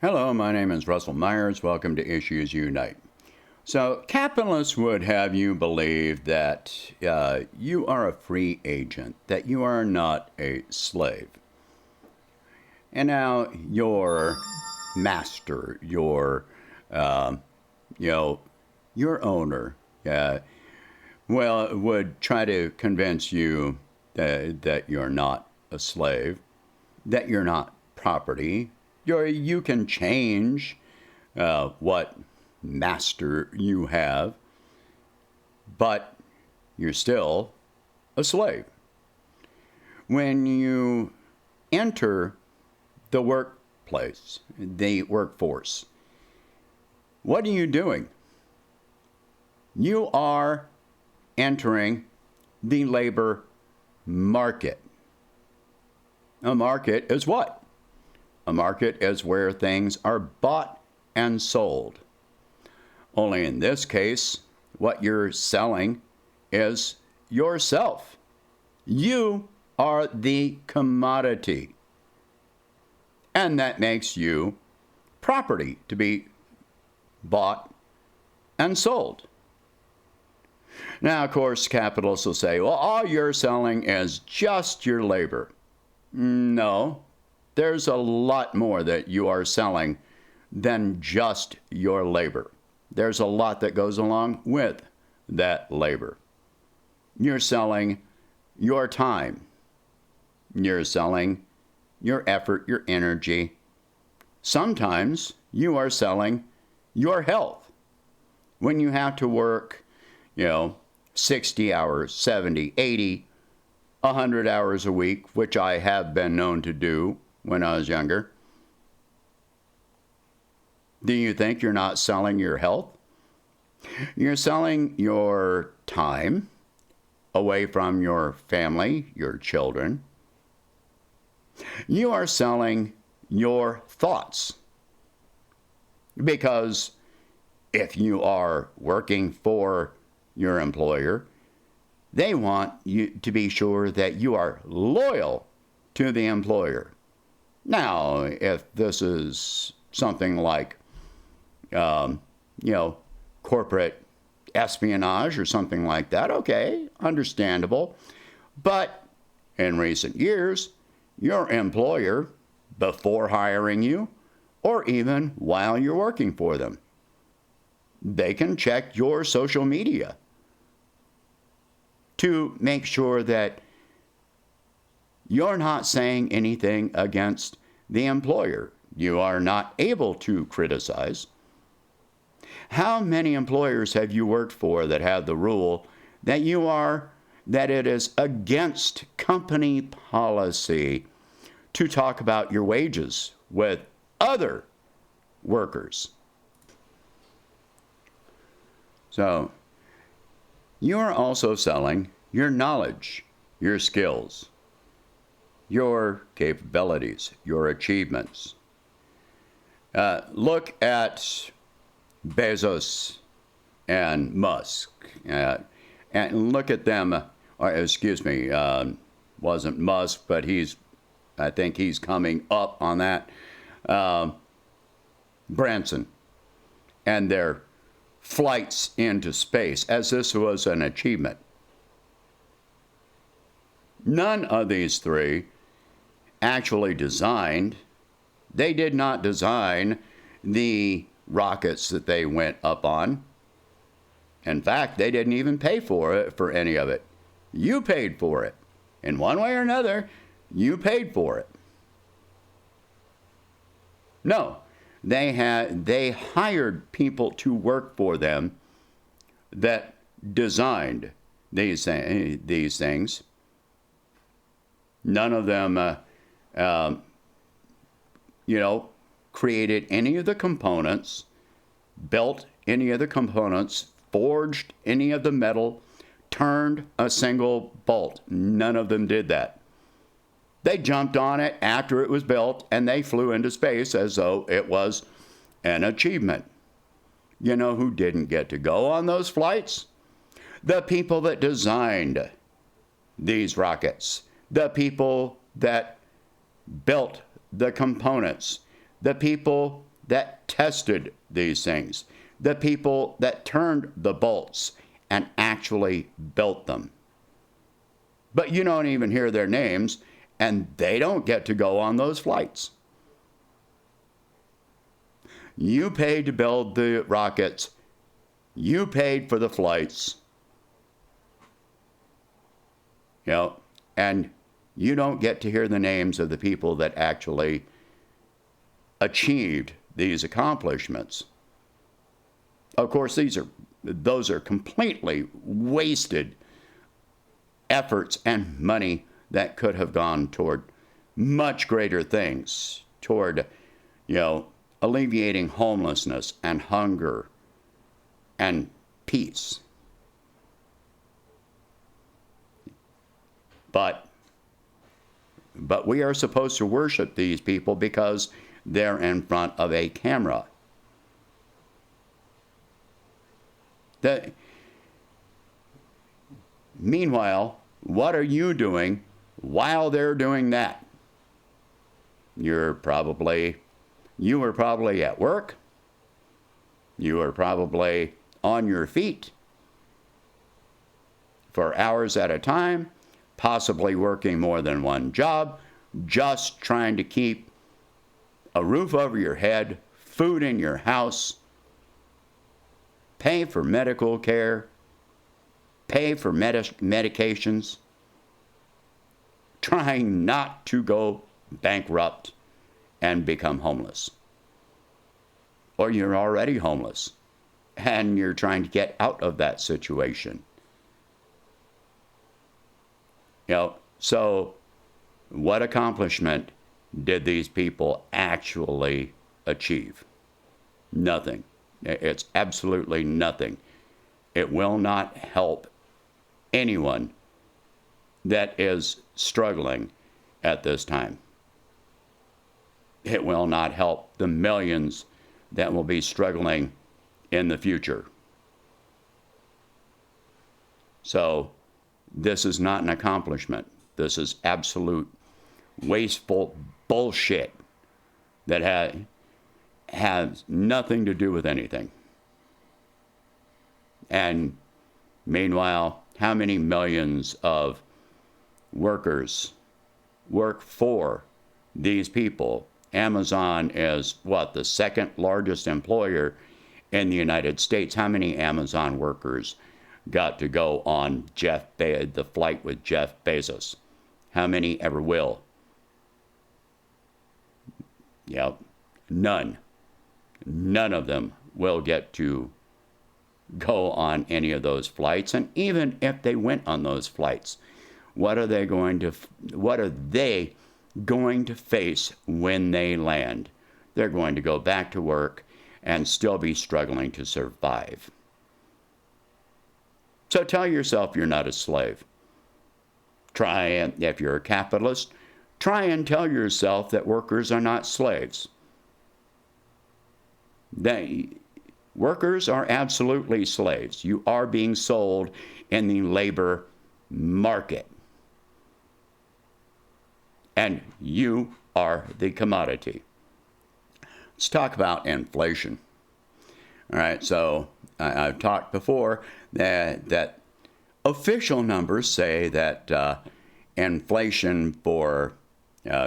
Hello, my name is Russell Myers. Welcome to Issues Unite. So, capitalists would have you believe that you are a free agent, that you are not a slave. And now your master, your owner, would try to convince you that you're not a slave, that you're not property. You can change what master you have, but you're still a slave. When you enter the workplace, the workforce, what are you doing? You are entering the labor market. A market is what? A market is where things are bought and sold. Only in this case, what you're selling is yourself. You are the commodity. And that makes you property to be bought and sold. Now, of course, capitalists will say, well, all you're selling is just your labor. No. There's a lot more that you are selling than just your labor. There's a lot that goes along with that labor. You're selling your time. You're selling your effort, your energy. Sometimes you are selling your health. When you have to work, 60 hours, 70, 80, 100 hours a week, which I have been known to do when I was younger. Do you think you're not selling your health? You're selling your time away from your family, your children. You are selling your thoughts. Because if you are working for your employer, they want you to be sure that you are loyal to the employer. Now, if this is something like, corporate espionage or something like that, okay, understandable. But in recent years, your employer, before hiring you, or even while you're working for them, they can check your social media to make sure that you're not saying anything against the employer. You are not able to criticize. How many employers have you worked for that have the rule that it is against company policy to talk about your wages with other workers? So, you are also selling your knowledge, your skills, your capabilities, your achievements. Look at Bezos and Musk, and look at them. Wasn't Musk, but I think he's coming up on that. Branson and their flights into space, as this was an achievement. None of these three actually designed. They did not design the rockets that they went up on. In fact, they didn't even pay for any of it. You paid for it. In one way or another, you paid for it. No, they hired people to work for them that designed these things. None of them, created any of the components, built any of the components, forged any of the metal, turned a single bolt. None of them did that. They jumped on it after it was built, and they flew into space as though it was an achievement. You know who didn't get to go on those flights? The people that designed these rockets, the people that built the components, the people that tested these things, the people that turned the bolts and actually built them. But you don't even hear their names, and they don't get to go on those flights. You paid to build the rockets. You paid for the flights. And you don't get to hear the names of the people that actually achieved these accomplishments. Of course, those are completely wasted efforts and money that could have gone toward much greater things, toward, alleviating homelessness and hunger and peace. But we are supposed to worship these people because they're in front of a camera. Meanwhile, what are you doing while they're doing that? You were probably at work. You were probably on your feet for hours at a time, possibly working more than one job, just trying to keep a roof over your head, food in your house, pay for medical care, pay for medications, trying not to go bankrupt and become homeless. Or you're already homeless and you're trying to get out of that situation. So what accomplishment did these people actually achieve? Nothing. It's absolutely nothing. It will not help anyone that is struggling at this time. It will not help the millions that will be struggling in the future. So this is not an accomplishment. This is absolute wasteful bullshit that has nothing to do with anything. And meanwhile, how many millions of workers work for these people? Amazon is the second largest employer in the United States. How many Amazon workers got to go on the flight with Jeff Bezos? How many ever will? None. None of them will get to go on any of those flights. And even if they went on those flights, what are they going to face when they land? They're going to go back to work and still be struggling to survive. So tell yourself you're not a slave. If you're a capitalist, try and tell yourself that workers are not slaves. Workers are absolutely slaves. You are being sold in the labor market. And you are the commodity. Let's talk about inflation. All right, so I've talked before that official numbers say that inflation for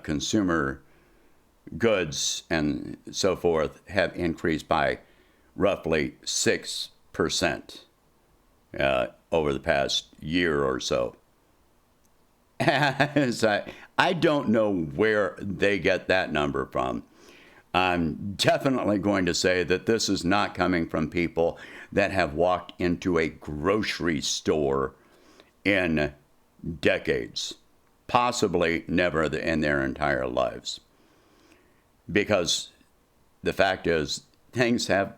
consumer goods and so forth have increased by roughly 6% over the past year or so. I don't know where they get that number from. I'm definitely going to say that this is not coming from people that have walked into a grocery store in decades, possibly never in their entire lives. Because the fact is, things have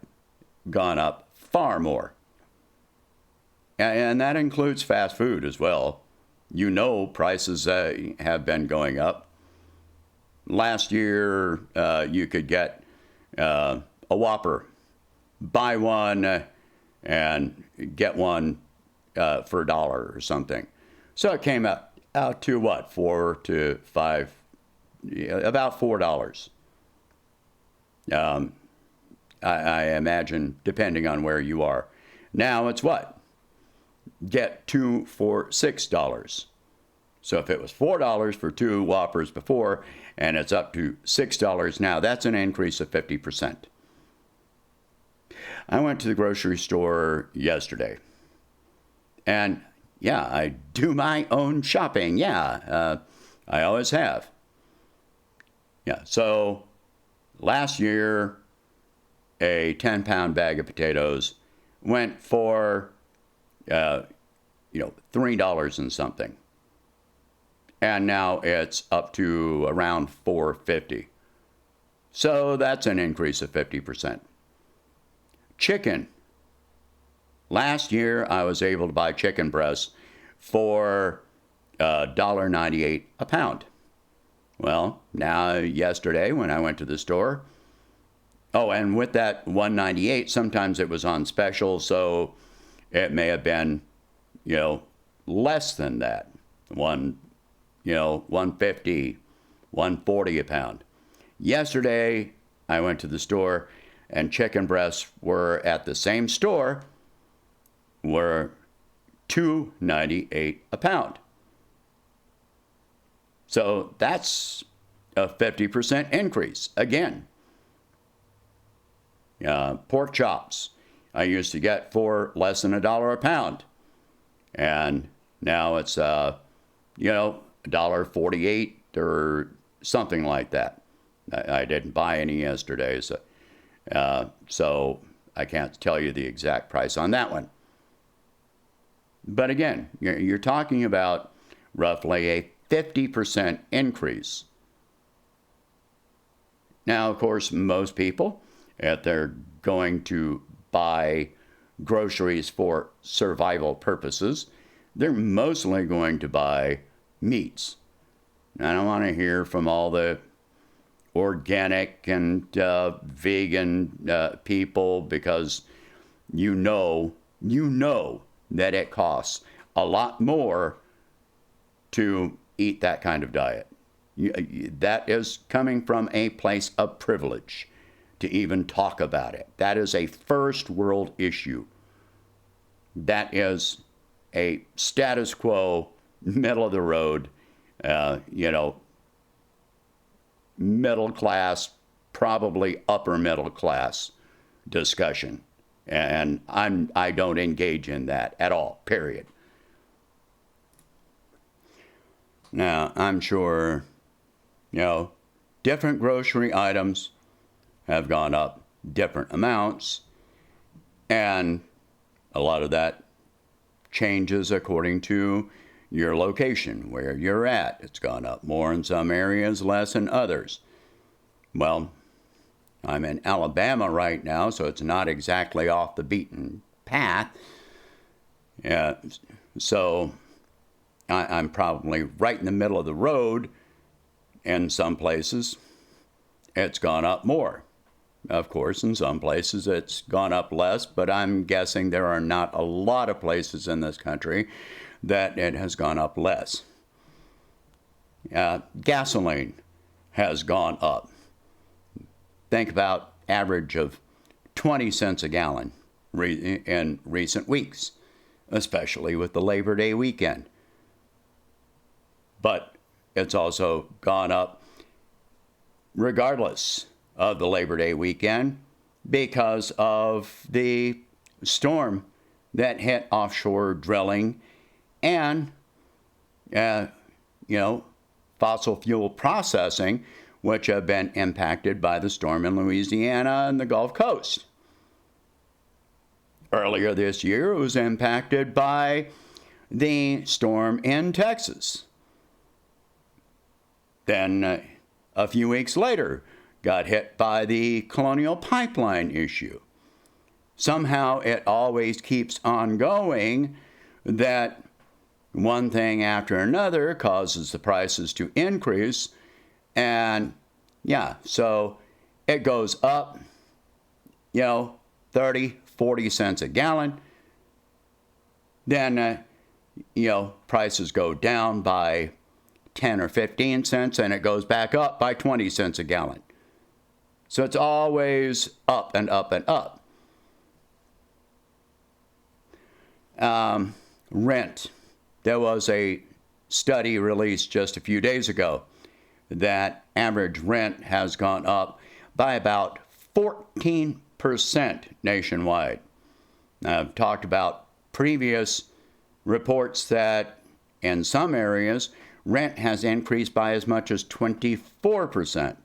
gone up far more. And that includes fast food as well. Prices have been going up. Last year, you could get a Whopper, buy one and get one for $1 or something. So it came out to what, about $4. I imagine, depending on where you are. Now it's what? Get 2 for $6. So if it was $4 for 2 Whoppers before, and it's up to $6 now, that's an increase of 50%. I went to the grocery store yesterday. And yeah, I do my own shopping. Yeah, I always have. Yeah, so last year, a 10-pound bag of potatoes went for, $3 and something. And now it's up to around $4.50. So that's an increase of 50%. Chicken. Last year, I was able to buy chicken breasts for $1.98 a pound. Well, now yesterday when I went to the store, and with that $1.98, sometimes it was on special, so it may have been, less than that. $1.50, $1.40 a pound. Yesterday, I went to the store, and chicken breasts were at the same store, were $2.98 a pound. So that's a 50% increase again. Pork chops I used to get for less than $1 a pound, and now it's $1.48 or something like that. I didn't buy any yesterday, so I can't tell you the exact price on that one. But again, you're talking about roughly a 50% increase. Now, of course, most people, if they're going to buy groceries for survival purposes, they're mostly going to buy meats. I don't want to hear from all the organic and vegan people, because you know that it costs a lot more to eat that kind of diet. That is coming from a place of privilege to even talk about it. That is a first world issue. That is a status quo, middle of the road, middle class, probably upper middle class discussion. And I don't engage in that at all, period. Now, I'm sure, different grocery items have gone up different amounts, and a lot of that changes according to your location, where you're at. It's gone up more in some areas, less in others. Well, I'm in Alabama right now, so it's not exactly off the beaten path. So I'm probably right in the middle of the road. In some places, it's gone up more. Of course, in some places, it's gone up less, but I'm guessing there are not a lot of places in this country that it has gone up less. Gasoline has gone up. Think about average of 20 cents a gallon in recent weeks, especially with the Labor Day weekend. But it's also gone up regardless of the Labor Day weekend because of the storm that hit offshore drilling and, fossil fuel processing, which have been impacted by the storm in Louisiana and the Gulf Coast. Earlier this year, it was impacted by the storm in Texas. Then a few weeks later, got hit by the Colonial Pipeline issue. Somehow it always keeps on going, that one thing after another causes the prices to increase. And so it goes up, 30, 40 cents a gallon. Then, prices go down by 10 or 15 cents, and it goes back up by 20 cents a gallon. So it's always up and up and up. Rent. There was a study released just a few days ago that average rent has gone up by about 14% nationwide. I've talked about previous reports that in some areas, rent has increased by as much as 24%.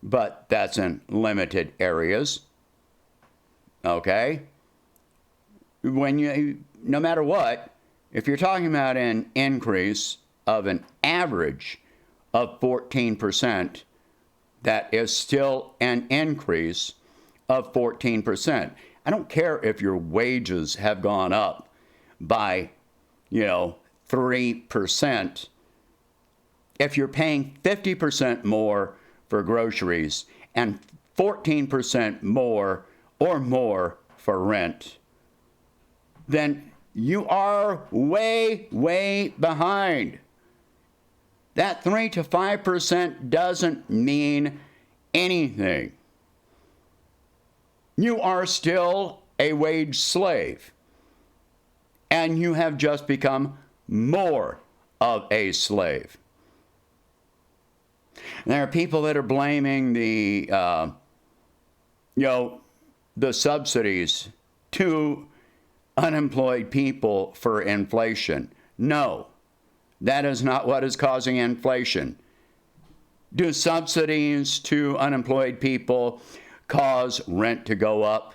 But that's in limited areas. Okay? No matter what, if you're talking about an increase of an average of 14%, that is still an increase of 14%. I don't care if your wages have gone up by, 3%. If you're paying 50% more for groceries and 14% more or more for rent, then you are way, way behind. That 3 to 5% doesn't mean anything. You are still a wage slave, and you have just become more of a slave. There are people that are blaming the subsidies to unemployed people for inflation. No, that is not what is causing inflation. Do subsidies to unemployed people cause rent to go up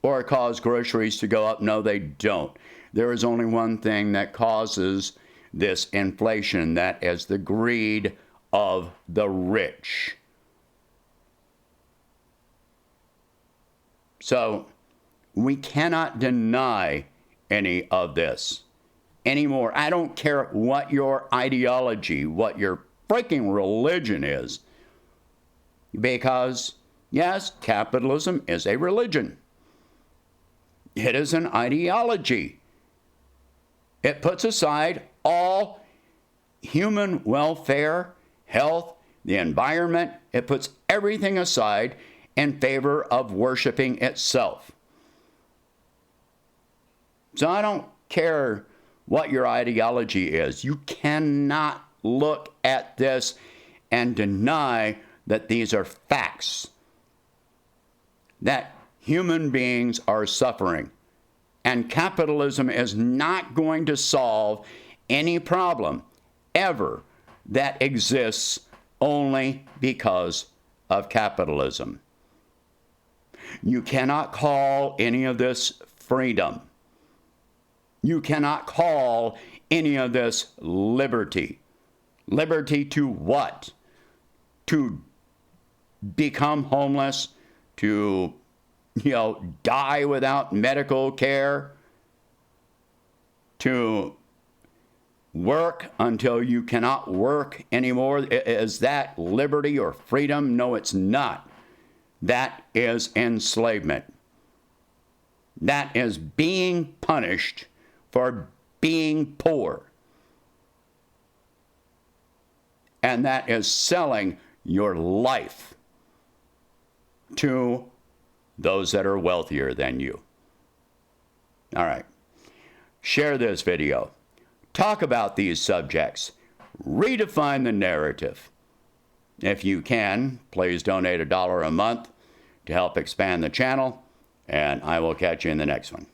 or cause groceries to go up? No, they don't. There is only one thing that causes this inflation. That is the greed of the rich. So we cannot deny any of this anymore. I don't care what your ideology, what your freaking religion is, because yes, capitalism is a religion. It is an ideology. It puts aside all human welfare, health, the environment. It puts everything aside in favor of worshiping itself. So I don't care what your ideology is. You cannot look at this and deny that these are facts, that human beings are suffering. And capitalism is not going to solve any problem ever that exists only because of capitalism. You cannot call any of this freedom. You cannot call any of this liberty. Liberty to what? To become homeless, to die without medical care, to work until you cannot work anymore. Is that liberty or freedom? No, it's not. That is enslavement. That is being punished for being poor. And that is selling your life to those that are wealthier than you. All right. Share this video. Talk about these subjects. Redefine the narrative. If you can, please donate $1 a month to help expand the channel, and I will catch you in the next one.